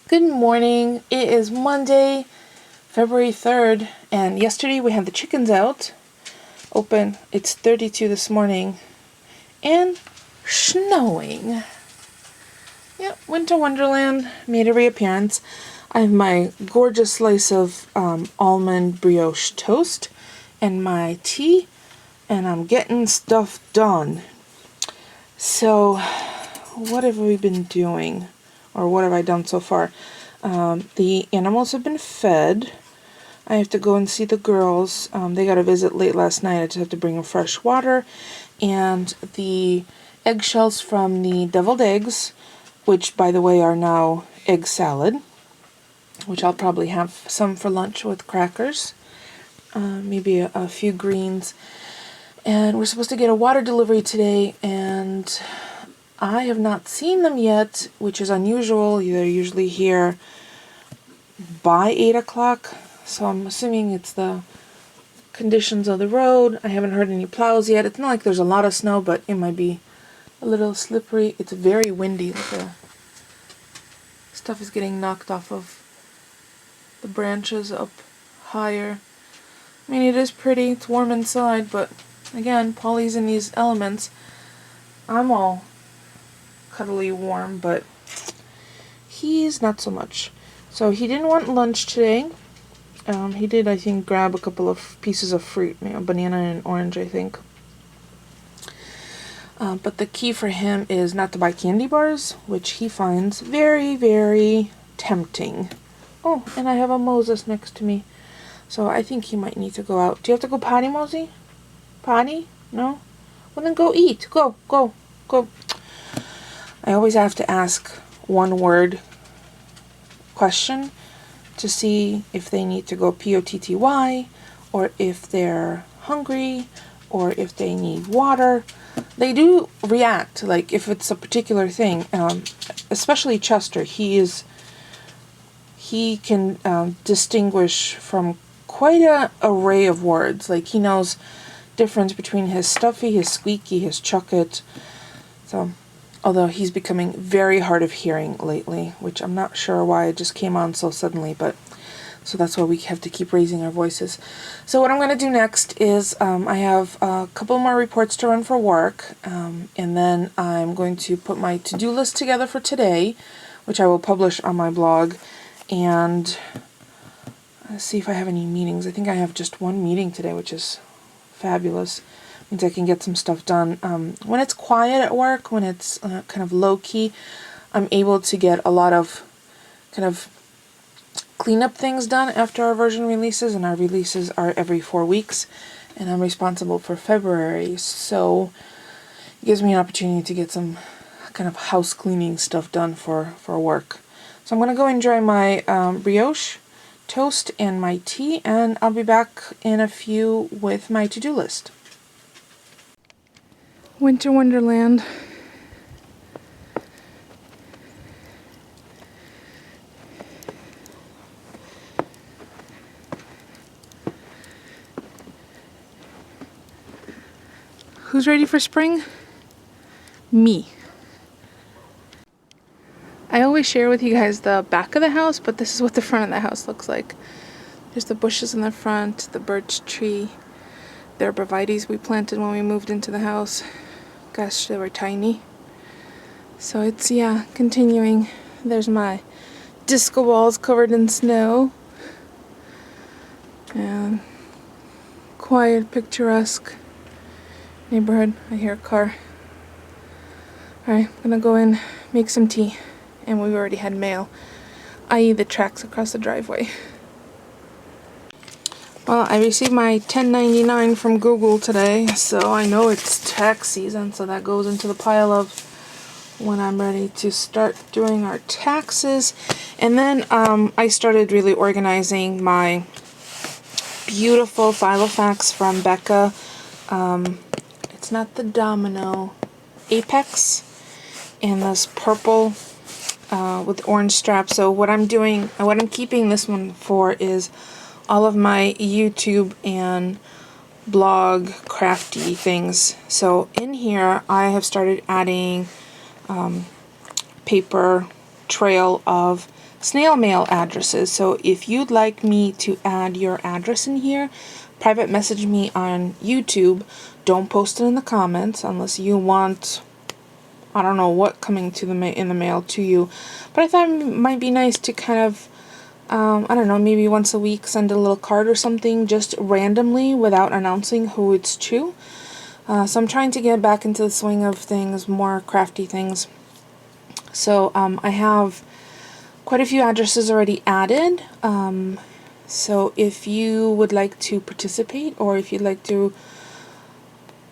Good morning. It is Monday, February 3rd, and yesterday we had the chickens out. Open. It's 32 this morning, and snowing. Yep, Winter Wonderland made a reappearance. I have my gorgeous slice of almond brioche toast and my tea, and I'm getting stuff done. So, what have we been doing? Or what have I done so far? The animals have been fed. I have to go and see the girls. They got a visit late last night. I just have to bring them fresh water. And the eggshells from the deviled eggs, which, by the way, are now egg salad, which I'll probably have some for lunch with crackers. Maybe a few greens. And we're supposed to get a water delivery today, and I have not seen them yet, which is unusual. They're usually here by 8 o'clock, so I'm assuming it's the conditions of the road. I haven't heard any plows yet. It's not like there's a lot of snow, but it might be a little slippery. It's very windy. Stuff is getting knocked off of the branches up higher. I mean, it is pretty. It's warm inside, but again, Polly's in these elements. I'm all cuddly warm, but he's not so much. So he didn't want lunch today. He did, I think, grab a couple of pieces of fruit, banana and orange, I think. But the key for him is not to buy candy bars, which he finds very, very tempting. Oh, and I have a Moses next to me. So I think he might need to go out. Do you have to go potty, Mosey? Potty? No? Well, then go eat. Go. I always have to ask one word question to see if they need to go POTTY, or if they're hungry, or if they need water. They do react, like if it's a particular thing, especially Chester. He can distinguish from quite a array of words. Like he knows difference between his stuffy, his squeaky, his chucket. So, although he's becoming very hard of hearing lately, which I'm not sure why it just came on so suddenly, but so that's why we have to keep raising our voices. So what I'm going to do next is I have a couple more reports to run for work, and then I'm going to put my to-do list together for today, which I will publish on my blog, and see if I have any meetings. I think I have just one meeting today, which is fabulous. Means I can get some stuff done. When it's quiet at work, when it's kind of low-key, I'm able to get a lot of kind of cleanup things done after our version releases, and our releases are every 4 weeks, and I'm responsible for February, so it gives me an opportunity to get some kind of house cleaning stuff done for work. So I'm going to go enjoy my brioche toast and my tea, and I'll be back in a few with my to-do list. Winter Wonderland. Who's ready for spring? Me. I always share with you guys the back of the house, but this is what the front of the house looks like. There's the bushes in the front, the birch tree. There are arborvitaes we planted when we moved into the house. Gosh, they were tiny. So it's, continuing. There's my disco balls covered in snow. And quiet, picturesque neighborhood. I hear a car. Alright, I'm gonna go in, make some tea. And we've already had mail, i.e. the tracks across the driveway. Well, I received my $10.99 from Google today, so I know it's tax season, so that goes into the pile of when I'm ready to start doing our taxes. And then I started really organizing my beautiful Filofax from Becca. It's not the Domino, Apex, and this purple with orange straps. So what I'm keeping this one for is all of my YouTube and blog crafty things. So in here I have started adding paper trail of snail mail addresses. So if you'd like me to add your address in here, private message me on YouTube. Don't post it in the comments unless you want, I don't know what coming to in the mail to you. But I thought it might be nice to kind of, I don't know, maybe once a week send a little card or something just randomly without announcing who it's to. So I'm trying to get back into the swing of things, more crafty things. So I have quite a few addresses already added. So if you would like to participate, or if you'd like to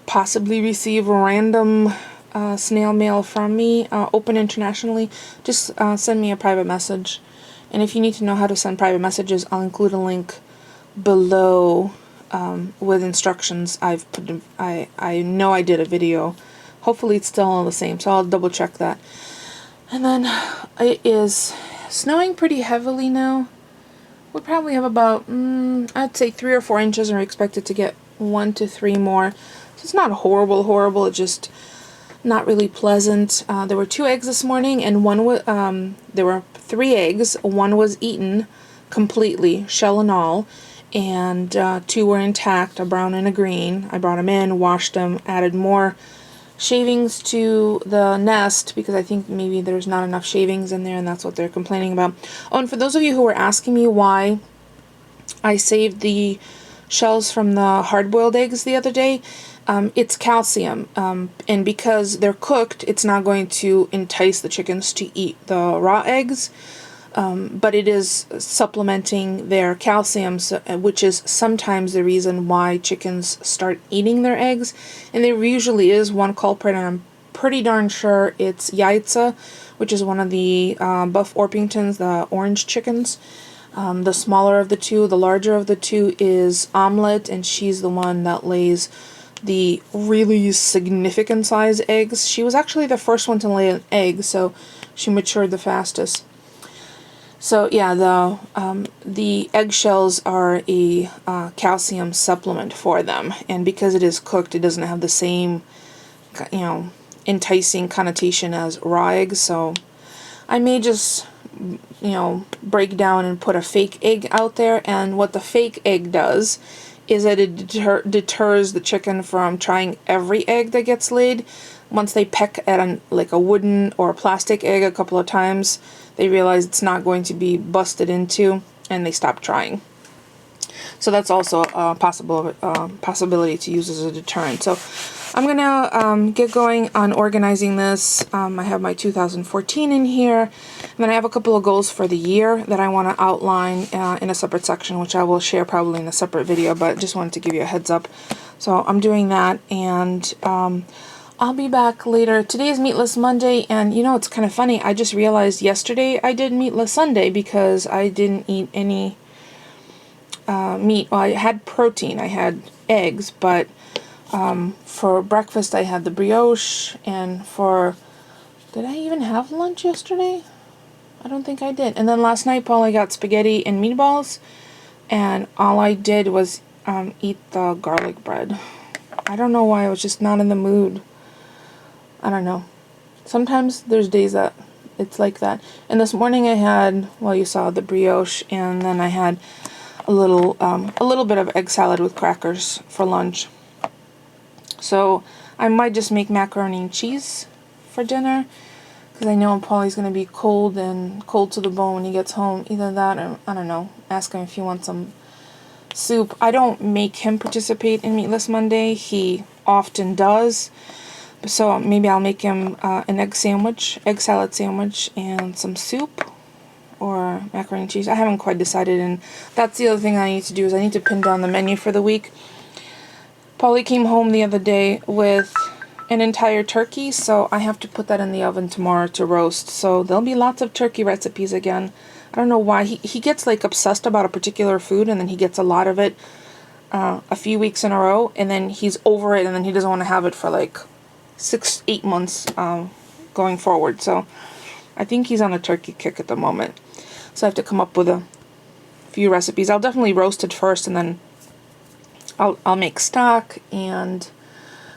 possibly receive random snail mail from me, open internationally, just send me a private message. And if you need to know how to send private messages, I'll include a link below with instructions. I know I did a video. Hopefully it's still all the same, so I'll double check that. And then it is snowing pretty heavily now. We probably have about, I'd say 3 or 4 inches, and we're expected to get 1 to 3 more. So it's not horrible, it's just not really pleasant. There were 2 eggs this morning, and one was, there were 3 eggs. One was eaten completely, shell and all, and 2 were intact, a brown and a green. I brought them in, washed them, added more shavings to the nest because I think maybe there's not enough shavings in there, and that's what they're complaining about. Oh, and for those of you who were asking me why I saved the shells from the hard-boiled eggs the other day, it's calcium, and because they're cooked, it's not going to entice the chickens to eat the raw eggs, but it is supplementing their calcium, which is sometimes the reason why chickens start eating their eggs. And there usually is one culprit, and I'm pretty darn sure it's Yaitza, which is one of the Buff Orpingtons, the orange chickens. The smaller of the two, the larger of the two is Omelette, and she's the one that lays the really significant size eggs. She was actually the first one to lay an egg, so she matured the fastest. So yeah, the eggshells are a calcium supplement for them, and because it is cooked, it doesn't have the same, enticing connotation as raw eggs. So I may just, break down and put a fake egg out there, and what the fake egg does is that it deters the chicken from trying every egg that gets laid. Once they peck at a wooden or a plastic egg a couple of times, they realize it's not going to be busted into, and they stop trying. So that's also a possibility to use as a deterrent. So I'm going to get going on organizing this. I have my 2014 in here, and then I have a couple of goals for the year that I want to outline in a separate section, which I will share probably in a separate video, but just wanted to give you a heads up. So I'm doing that, and I'll be back later. Today is Meatless Monday, and it's kind of funny. I just realized yesterday I did Meatless Sunday because I didn't eat any meat. Well, I had protein. I had eggs, but for breakfast I had the brioche, and did I even have lunch yesterday? I don't think I did. And then last night, Paul, I got spaghetti and meatballs, and all I did was eat the garlic bread. I don't know why. I was just not in the mood. I don't know. Sometimes there's days that it's like that. And this morning I had, well, you saw the brioche, and then I had a little bit of egg salad with crackers for lunch. So I might just make macaroni and cheese for dinner, because I know Paulie's going to be cold to the bone when he gets home. Either that, or I don't know, ask him if he wants some soup. I don't make him participate in Meatless Monday. He often does. So maybe I'll make him an egg salad sandwich, and some soup, or macaroni and cheese. I haven't quite decided, and that's the other thing I need to do, is I need to pin down the menu for the week. Paulie came home the other day with an entire turkey, so I have to put that in the oven tomorrow to roast. So there'll be lots of turkey recipes again. I don't know why. He gets obsessed about a particular food, and then he gets a lot of it a few weeks in a row, and then he's over it, and then he doesn't want to have it for 6-8 months going forward. So I think he's on a turkey kick at the moment. So I have to come up with a few recipes. I'll definitely roast it first, and then I'll make stock, and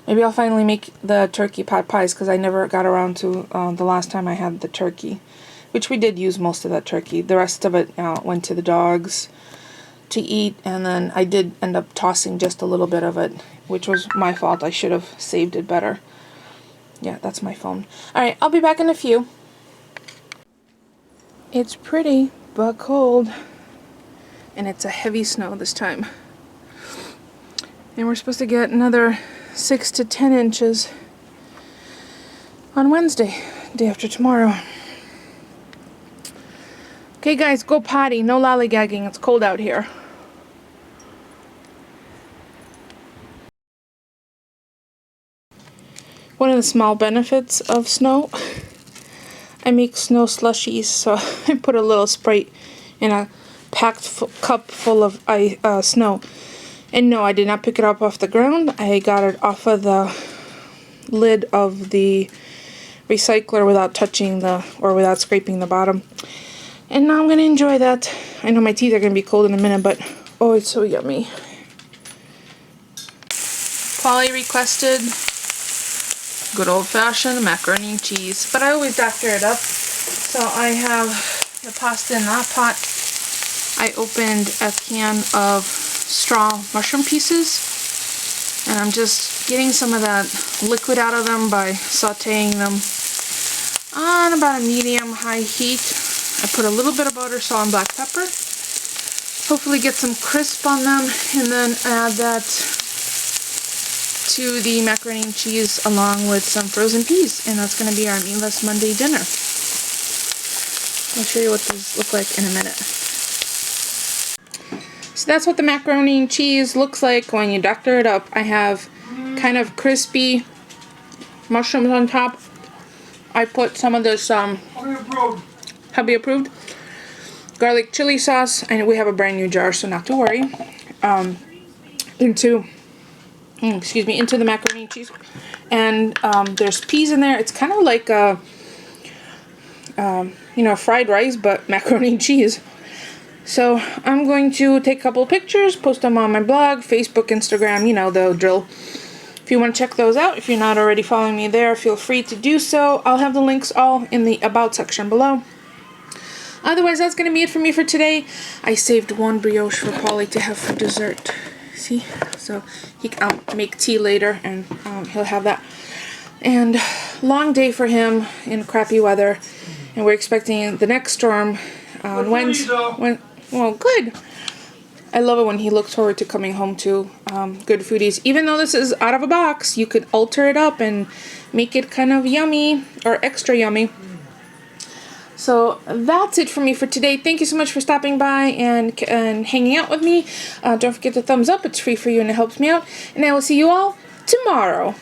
maybe I'll finally make the turkey pot pies, because I never got around to the last time I had the turkey. which we did use most of that turkey. The rest of it went to the dogs to eat, and then I did end up tossing just a little bit of it, which was my fault. I should have saved it better. Yeah, that's my phone. Alright, I'll be back in a few. It's pretty, but cold. And it's a heavy snow this time. And we're supposed to get another 6 to 10 inches on Wednesday, day after tomorrow. Okay guys, go potty. No lollygagging. It's cold out here. One of the small benefits of snow, I make snow slushies, so I put a little Sprite in a packed cup full of snow. And no, I did not pick it up off the ground. I got it off of the lid of the recycler without touching or without scraping the bottom. And now I'm going to enjoy that. I know my teeth are going to be cold in a minute, but oh, it's so yummy. Polly requested good old-fashioned macaroni and cheese, but I always doctor it up. So I have the pasta in that pot. I opened a can of straw mushroom pieces, and I'm just getting some of that liquid out of them by sauteing them on about a medium-high heat. I put a little bit of butter, salt, and black pepper. Hopefully get some crisp on them, and then add that to the macaroni and cheese along with some frozen peas, and that's going to be our meatless Monday dinner. I'll show you what these look like in a minute. So that's what the macaroni and cheese looks like when you doctor it up. I have kind of crispy mushrooms on top. I put some of this hubby approved garlic chili sauce, and we have a brand new jar, so not to worry, into the macaroni and cheese. And there's peas in there. It's kind of like fried rice, but macaroni and cheese. So I'm going to take a couple of pictures, post them on my blog, Facebook, Instagram, you know the drill. If you want to check those out, if you're not already following me there, feel free to do so. I'll have the links all in the About section below. Otherwise, that's going to be it for me for today. I saved one brioche for Polly to have for dessert. See? So I'll make tea later, and he'll have that. And long day for him in crappy weather. And we're expecting the next storm on Wednesday. Well, good. I love it when he looks forward to coming home to good foodies. Even though this is out of a box, you could alter it up and make it kind of yummy or extra yummy. So that's it for me for today. Thank you so much for stopping by and hanging out with me. Don't forget to thumbs up. It's free for you and it helps me out. And I will see you all tomorrow.